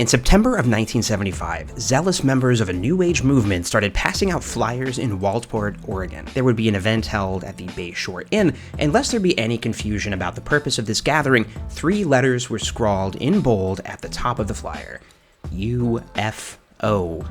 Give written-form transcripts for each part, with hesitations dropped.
In September of 1975, zealous members of a New Age movement started passing out flyers in Waltport, Oregon. There would be an event held at the Bay Shore Inn, and lest there be any confusion about the purpose of this gathering, 3 letters were scrawled in bold at the top of the flyer. UFO.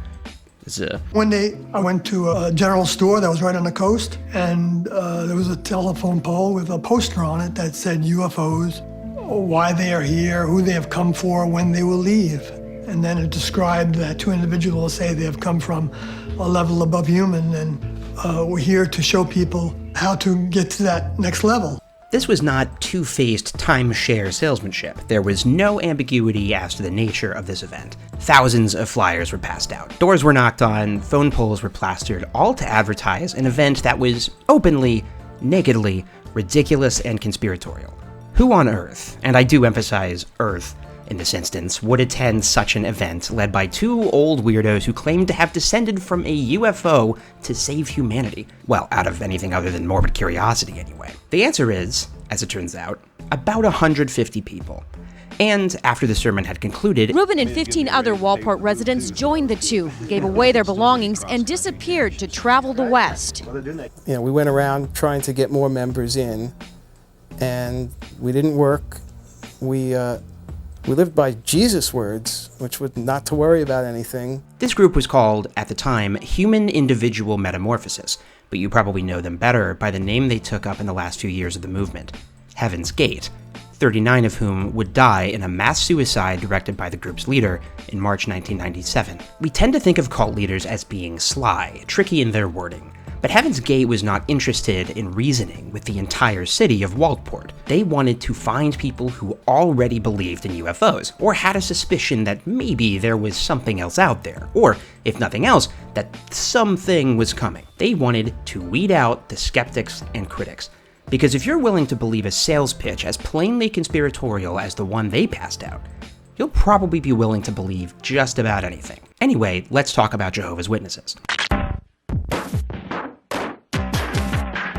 One day, I went to a general store that was right on the coast, and there was a telephone pole with a poster on it that said UFOs, why they are here, who they have come for, when they will leave. And then it described that 2 individuals say they have come from a level above human, and we're here to show people how to get to that next level. This was not two-faced timeshare salesmanship. There was no ambiguity as to the nature of this event. Thousands of flyers were passed out. Doors were knocked on, phone poles were plastered, all to advertise an event that was openly, nakedly, ridiculous and conspiratorial. Who on earth, and I do emphasize Earth in this instance, would attend such an event led by 2 old weirdos who claimed to have descended from a UFO to save humanity? Well, out of anything other than morbid curiosity anyway. The answer is, as it turns out, about 150 people. And after the sermon had concluded, Reuben and 15 other Walport residents joined the 2, gave away their belongings, and disappeared to travel the West. We went around trying to get more members in, and we didn't work. We lived by Jesus' words, which was not to worry about anything. This group was called, at the time, Human Individual Metamorphosis, but you probably know them better by the name they took up in the last few years of the movement, Heaven's Gate, 39 of whom would die in a mass suicide directed by the group's leader in March 1997. We tend to think of cult leaders as being sly, tricky in their wording. But Heaven's Gate was not interested in reasoning with the entire city of Waltport. They wanted to find people who already believed in UFOs, or had a suspicion that maybe there was something else out there, or, if nothing else, that something was coming. They wanted to weed out the skeptics and critics. Because if you're willing to believe a sales pitch as plainly conspiratorial as the one they passed out, you'll probably be willing to believe just about anything. Anyway, let's talk about Jehovah's Witnesses.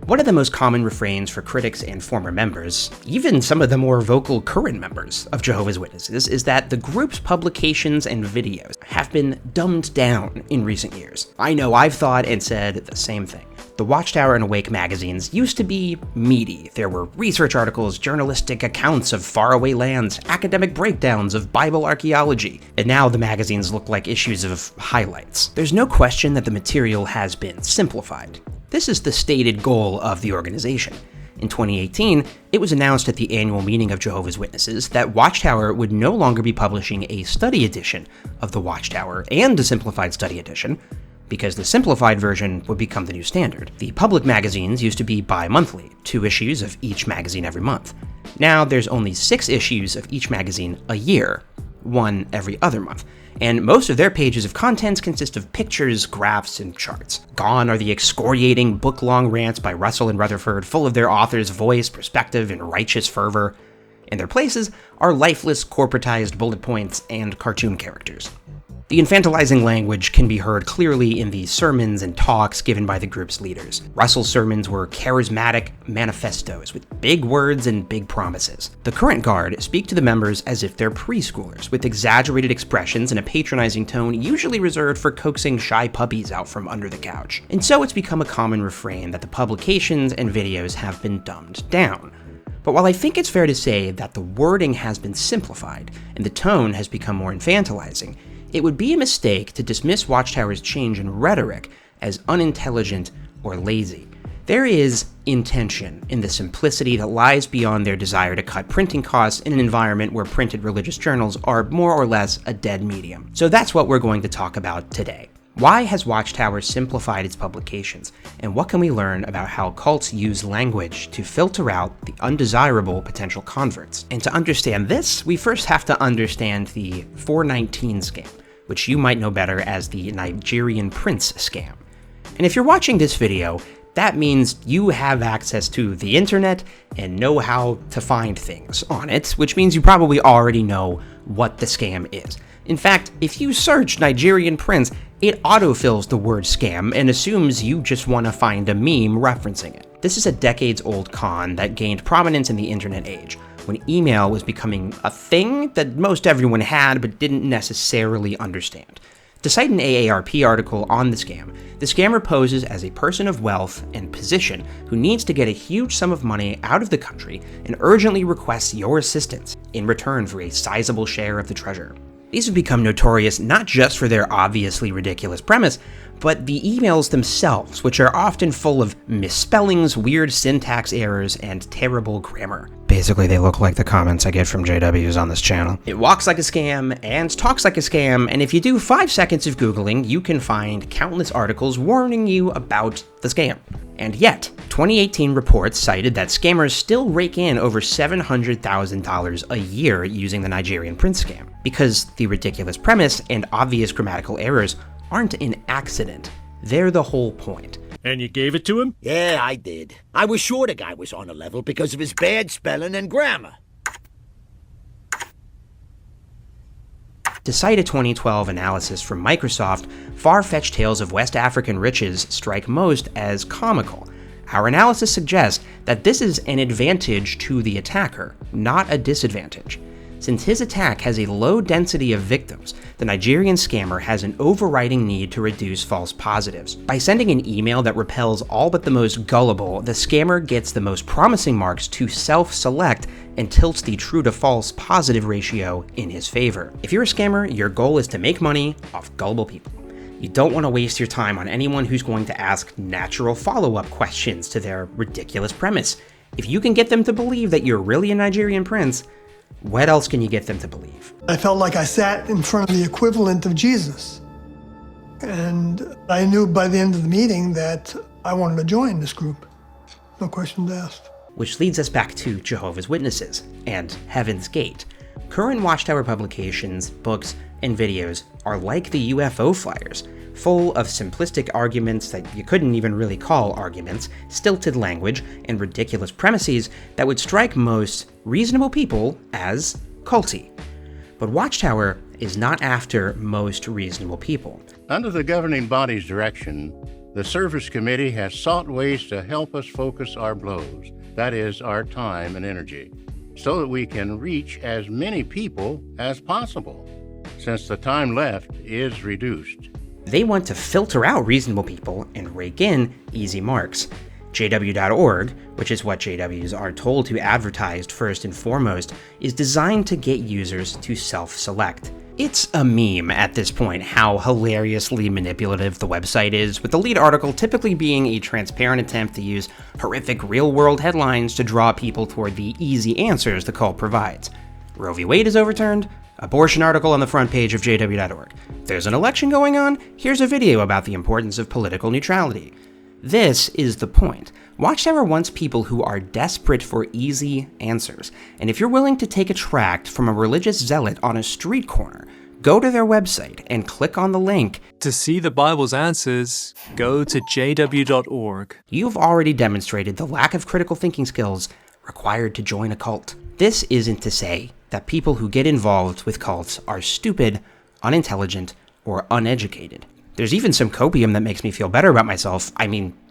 One of the most common refrains for critics and former members, even some of the more vocal current members of Jehovah's Witnesses, is that the group's publications and videos have been dumbed down in recent years. I know I've thought and said the same thing. The Watchtower and Awake magazines used to be meaty. There were research articles, journalistic accounts of faraway lands, academic breakdowns of Bible archaeology, and now the magazines look like issues of highlights. There's no question that the material has been simplified. This is the stated goal of the organization. In 2018, it was announced at the annual meeting of Jehovah's Witnesses that Watchtower would no longer be publishing a study edition of the Watchtower and a simplified study edition, because the simplified version would become the new standard. The public magazines used to be bi-monthly, 2 issues of each magazine every month. Now there's only 6 issues of each magazine a year, 1 every other month. And most of their pages of contents consist of pictures, graphs, and charts. Gone are the excoriating book-long rants by Russell and Rutherford, full of their author's voice, perspective, and righteous fervor. In their places are lifeless, corporatized bullet points and cartoon characters. The infantilizing language can be heard clearly in the sermons and talks given by the group's leaders. Russell's sermons were charismatic manifestos with big words and big promises. The current guard speak to the members as if they're preschoolers, with exaggerated expressions and a patronizing tone usually reserved for coaxing shy puppies out from under the couch. And so it's become a common refrain that the publications and videos have been dumbed down. But while I think it's fair to say that the wording has been simplified and the tone has become more infantilizing, it would be a mistake to dismiss Watchtower's change in rhetoric as unintelligent or lazy. There is intention in the simplicity that lies beyond their desire to cut printing costs in an environment where printed religious journals are more or less a dead medium. So that's what we're going to talk about today. Why has Watchtower simplified its publications, and what can we learn about how cults use language to filter out the undesirable potential converts? And to understand this, we first have to understand the 419 scam, which you might know better as the Nigerian prince scam. And if you're watching this video, that means you have access to the internet and know how to find things on it, which means you probably already know what the scam is. In fact, if you search Nigerian prince, it autofills the word scam and assumes you just want to find a meme referencing it. This is a decades-old con that gained prominence in the internet age. when email was becoming a thing that most everyone had but didn't necessarily understand. To cite an AARP article on the scammer poses as a person of wealth and position who needs to get a huge sum of money out of the country and urgently requests your assistance in return for a sizable share of the treasure. These have become notorious not just for their obviously ridiculous premise, but the emails themselves, which are often full of misspellings, weird syntax errors, and terrible grammar. Basically, they look like the comments I get from JWs on this channel. It walks like a scam and talks like a scam, and if you do 5 seconds of Googling, you can find countless articles warning you about the scam. And yet, 2018 reports cited that scammers still rake in over $700,000 a year using the Nigerian prince scam, because the ridiculous premise and obvious grammatical errors aren't an accident. They're the whole point. And you gave it to him? Yeah, I did. I was sure the guy was on a level because of his bad spelling and grammar. To cite a 2012 analysis from Microsoft, far-fetched tales of West African riches strike most as comical. Our analysis suggests that this is an advantage to the attacker, not a disadvantage. Since his attack has a low density of victims, the Nigerian scammer has an overriding need to reduce false positives. By sending an email that repels all but the most gullible, the scammer gets the most promising marks to self-select and tilts the true to false positive ratio in his favor. If you're a scammer, your goal is to make money off gullible people. You don't want to waste your time on anyone who's going to ask natural follow-up questions to their ridiculous premise. If you can get them to believe that you're really a Nigerian prince, what else can you get them to believe? I felt like I sat in front of the equivalent of Jesus. And I knew by the end of the meeting that I wanted to join this group. No questions asked. Which leads us back to Jehovah's Witnesses and Heaven's Gate. Current Watchtower Publications, books, and videos are like the UFO flyers, full of simplistic arguments that you couldn't even really call arguments, stilted language, and ridiculous premises that would strike most reasonable people as culty. But Watchtower is not after most reasonable people. Under the governing body's direction, the Service Committee has sought ways to help us focus our blows, that is, our time and energy, so that we can reach as many people as possible, since the time left is reduced. They want to filter out reasonable people and rake in easy marks. JW.org, which is what JWs are told to advertise first and foremost, is designed to get users to self-select. It's a meme at this point how hilariously manipulative the website is, with the lead article typically being a transparent attempt to use horrific real-world headlines to draw people toward the easy answers the cult provides. Roe v. Wade is overturned, abortion article on the front page of JW.org. There's an election going on, here's a video about the importance of political neutrality. This is the point. Watchtower wants people who are desperate for easy answers, and if you're willing to take a tract from a religious zealot on a street corner, go to their website and click on the link. To see the Bible's answers, go to jw.org. You've already demonstrated the lack of critical thinking skills required to join a cult. This isn't to say that people who get involved with cults are stupid, unintelligent, or uneducated. There's even some copium that makes me feel better about myself,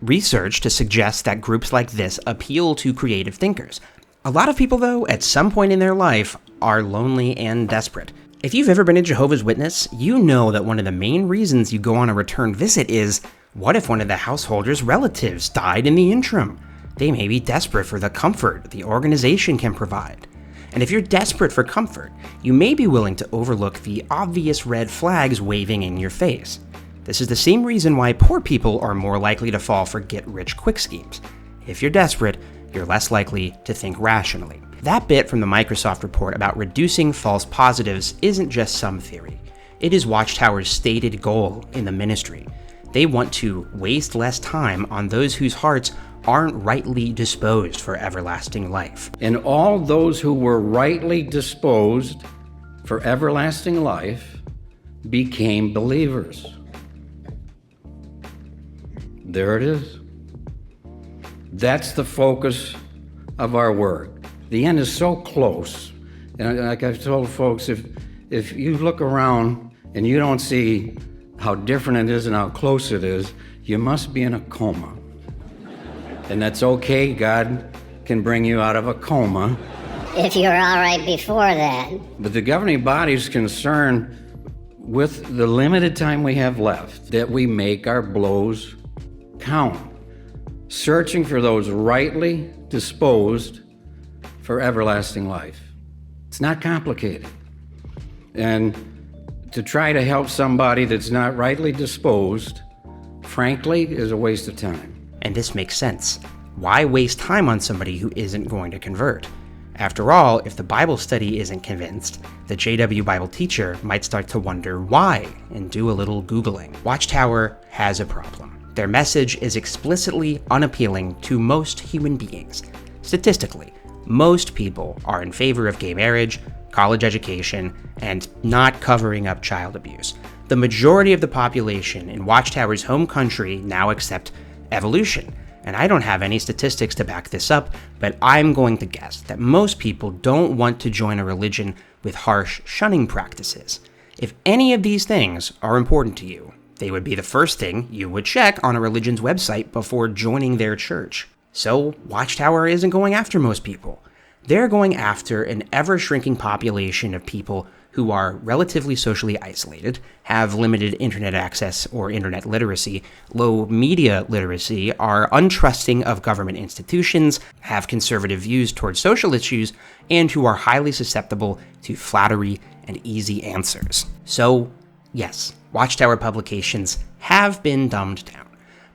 research to suggest that groups like this appeal to creative thinkers. A lot of people, though, at some point in their life, are lonely and desperate. If you've ever been a Jehovah's Witness, you know that one of the main reasons you go on a return visit is, what if one of the householder's relatives died in the interim? They may be desperate for the comfort the organization can provide. And if you're desperate for comfort, you may be willing to overlook the obvious red flags waving in your face. This is the same reason why poor people are more likely to fall for get-rich-quick schemes. If you're desperate, you're less likely to think rationally. That bit from the Microsoft report about reducing false positives isn't just some theory. It is Watchtower's stated goal in the ministry. They want to waste less time on those whose hearts aren't rightly disposed for everlasting life. And all those who were rightly disposed for everlasting life became believers. There it is. That's the focus of our work. The end is so close. And like I've told folks, if you look around and you don't see how different it is and how close it is, you must be in a coma. And that's okay, God can bring you out of a coma. if you're all right before that. But the governing body's concerned with the limited time we have left, that we make our blows count, searching for those rightly disposed for everlasting life. It's not complicated. And to try to help somebody that's not rightly disposed, frankly, is a waste of time. And this makes sense. Why waste time on somebody who isn't going to convert? After all, if the Bible study isn't convinced, the JW Bible teacher might start to wonder why and do a little Googling. Watchtower has a problem. Their message is explicitly unappealing to most human beings. Statistically, most people are in favor of gay marriage, college education, and not covering up child abuse. The majority of the population in Watchtower's home country now accept evolution. And I don't have any statistics to back this up, but I'm going to guess that most people don't want to join a religion with harsh shunning practices. If any of these things are important to you, they would be the first thing you would check on a religion's website before joining their church. So Watchtower isn't going after most people. They're going after an ever-shrinking population of people who are relatively socially isolated, have limited internet access or internet literacy, low media literacy, are untrusting of government institutions, have conservative views towards social issues, and who are highly susceptible to flattery and easy answers. So, yes, Watchtower Publications have been dumbed down,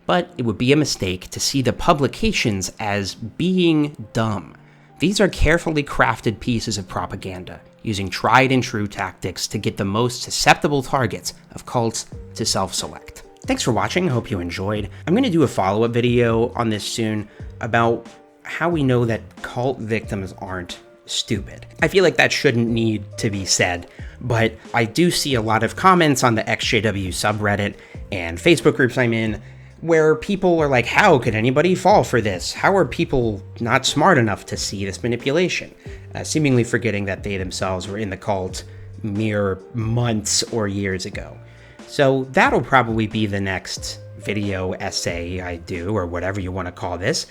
but it would be a mistake to see the publications as being dumb. These are carefully crafted pieces of propaganda, using tried and true tactics to get the most susceptible targets of cults to self-select. Thanks for watching, I hope you enjoyed. I'm going to do a follow-up video on this soon about how we know that cult victims aren't stupid. I feel like that shouldn't need to be said, but I do see a lot of comments on the XJW subreddit and Facebook groups I'm in where people are like, how could anybody fall for this? How are people not smart enough to see this manipulation? Seemingly forgetting that they themselves were in the cult mere months or years ago. So that'll probably be the next video essay I do, or whatever you want to call this.